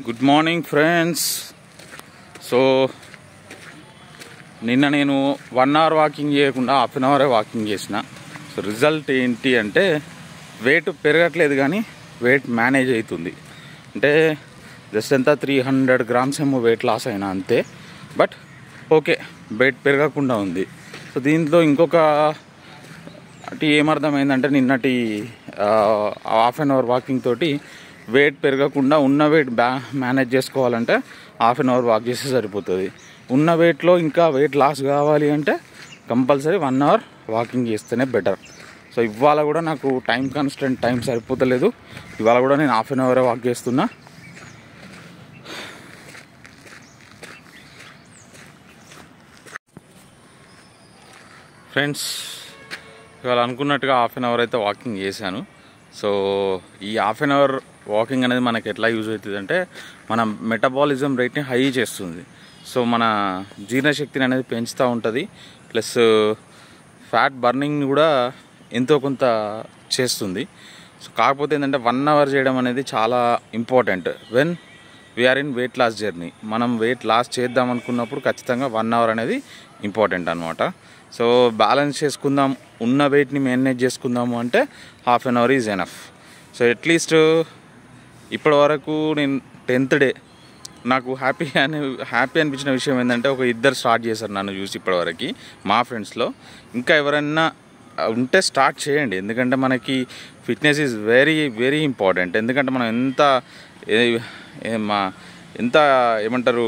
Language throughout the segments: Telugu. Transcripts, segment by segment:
Good morning friends. సో నిన్న నేను 1 అవర్ వాకింగ్ చేయకుండా హాఫ్ అన్ అవరే వాకింగ్ చేసిన. సో రిజల్ట్ ఏంటి అంటే వెయిట్ పెరగట్లేదు కానీ వెయిట్ మేనేజ్ అవుతుంది. అంటే జస్ట్ ఎంత 300 grams ఏమో వెయిట్ లాస్ అయినా అంతే. బట్ ఓకే, వెయిట్ పెరగకుండా ఉంది. సో దీంట్లో ఇంకొక ఏమర్థమైందంటే నిన్నటి హాఫ్ అన్ అవర్ వాకింగ్ తోటి వెయిట్ పెరగకుండా ఉన్న వెయిట్ మేనేజ్ చేసుకోవాలంటే హాఫ్ అన్ అవర్ వాక్ చేస్తే సరిపోతుంది. ఉన్న వెయిట్లో ఇంకా వెయిట్ లాస్ కావాలి అంటే కంపల్సరీ 1 అవర్ వాకింగ్ చేస్తేనే బెటర్. సో ఇవాళ కూడా నాకు టైం సరిపోతలేదు. ఇవాళ కూడా నేను హాఫ్ అన్ అవరే వాక్ చేస్తున్నా. ఫ్రెండ్స్, ఇవాళ అనుకున్నట్టుగా హాఫ్ అన్ అవర్ అయితే వాకింగ్ చేశాను. సో ఈ హాఫ్ అన్ అవర్ వాకింగ్ అనేది మనకి ఎట్లా యూజ్ అవుతుంది అంటే మన మెటబాలిజం రేట్ని హై చేస్తుంది. సో మన జీర్ణశక్తిని అనేది పెంచుతూ ఉంటుంది. ప్లస్ ఫ్యాట్ బర్నింగ్ని కూడా ఎంతో కొంత చేస్తుంది. సో కాకపోతే ఏంటంటే 1 అవర్ చేయడం అనేది చాలా important when we're in weight loss journey. మనం వెయిట్ లాస్ చేద్దాం అనుకున్నప్పుడు ఖచ్చితంగా 1 అవర్ అనేది ఇంపార్టెంట్ అనమాట. సో బ్యాలెన్స్ చేసుకుందాం, ఉన్న వెయిట్ని మేనేజ్ చేసుకుందాము అంటే half an hour is enough. So at least ఇప్పటి వరకు నేను 10th డే నాకు హ్యాపీ అనిపించిన విషయం ఏంటంటే ఒక 2 స్టార్ట్ చేశారు నన్ను చూసి ఇప్పటివరకు మా ఫ్రెండ్స్లో. ఇంకా ఎవరైనా ఉంటే స్టార్ట్ చేయండి, ఎందుకంటే మనకి fitness is very very important. ఎందుకంటే మనం ఎంత ఏమంటారు,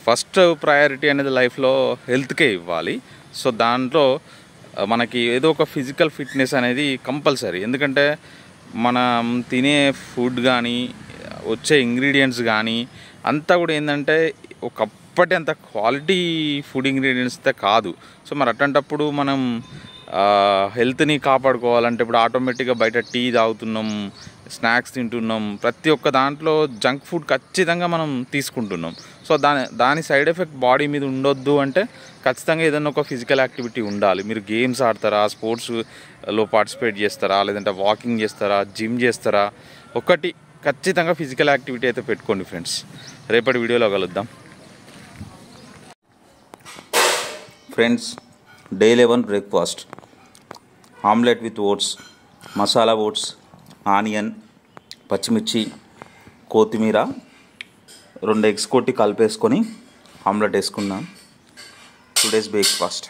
ఫస్ట్ ప్రయారిటీ అనేది లైఫ్లో హెల్త్కే ఇవ్వాలి. సో దాంట్లో మనకి ఏదో ఒక ఫిజికల్ ఫిట్నెస్ అనేది కంపల్సరీ. ఎందుకంటే మనం తినే ఫుడ్ కానీ వచ్చే ఇంగ్రీడియంట్స్ కానీ అంతా కూడా ఏంటంటే ఒకప్పటి అంత క్వాలిటీ ఫుడ్ ఇంగ్రీడియంట్స్తో కాదు. సో మరి అట్లాంటప్పుడు మనం హెల్త్ని కాపాడుకోవాలంటే ఇప్పుడు ఆటోమేటిక్గా బయట టీ తాగుతున్నాం, స్నాక్స్ తింటున్నాం, ప్రతి ఒక్క దాంట్లో జంక్ ఫుడ్ ఖచ్చితంగా మనం తీసుకుంటున్నాం. సో దాని సైడ్ ఎఫెక్ట్ బాడీ మీద ఉండొద్దు అంటే ఖచ్చితంగా ఏదైనా ఒక ఫిజికల్ యాక్టివిటీ ఉండాలి. మీరు గేమ్స్ ఆడతారా, స్పోర్ట్స్లో పార్టిసిపేట్ చేస్తారా, లేదంటే వాకింగ్ చేస్తారా, జిమ్ చేస్తారా, ఒకటి ఖచ్చితంగా ఫిజికల్ యాక్టివిటీ అయితే పెట్టుకోండి ఫ్రెండ్స్. రేపటి వీడియోలో కలుద్దాం friends. Day 11 breakfast: omelette with oats, masala oats, onion, పచ్చిమిర్చి, కొత్తిమీర, 2 eggs కొట్టి కలిపేసుకొని ఆమ్లెట్ వేసుకున్నాం. Today's breakfast.